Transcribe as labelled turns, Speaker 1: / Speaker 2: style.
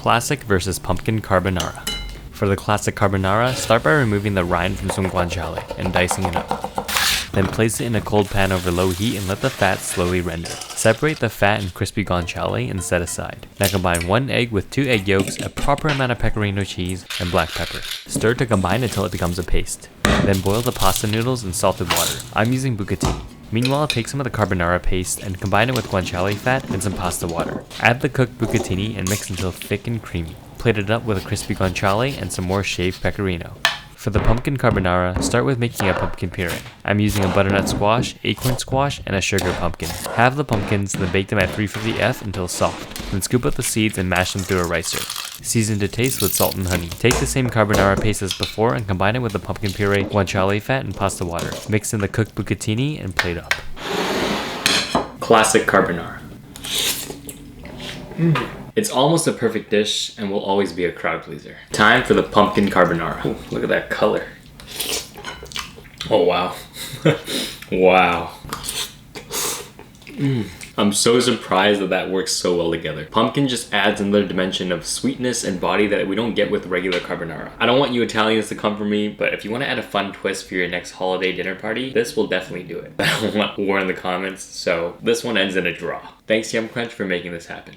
Speaker 1: Classic versus pumpkin carbonara. For the classic carbonara, start by removing the rind from some guanciale and dicing it up. Then place it in a cold pan over low heat and let the fat slowly render. Separate the fat and crispy guanciale and set aside. Now combine 1 egg with 2 egg yolks, a proper amount of pecorino cheese, and black pepper. Stir to combine until it becomes a paste. Then boil the pasta noodles in salted water. I'm using bucatini. Meanwhile, take some of the carbonara paste and combine it with guanciale fat and some pasta water. Add the cooked bucatini and mix until thick and creamy. Plate it up with a crispy guanciale and some more shaved pecorino. For the pumpkin carbonara, start with making a pumpkin puree. I'm using a butternut squash, acorn squash, and a sugar pumpkin. Halve the pumpkins, then bake them at 350 F until soft. Then scoop out the seeds and mash them through a ricer. Season to taste with salt and honey. Take the same carbonara paste as before and combine it with the pumpkin puree, guanciale fat, and pasta water. Mix in the cooked bucatini and plate up. Classic carbonara. It's almost a perfect dish and will always be a crowd pleaser. Time for the pumpkin carbonara. Ooh, look at that color. Oh wow. Wow. I'm so surprised that works so well together. Pumpkin just adds another dimension of sweetness and body that we don't get with regular carbonara. I don't want you Italians to come for me, but if you want to add a fun twist for your next holiday dinner party, this will definitely do it. I don't want war in the comments, so this one ends in a draw. Thanks YumCrunch for making this happen.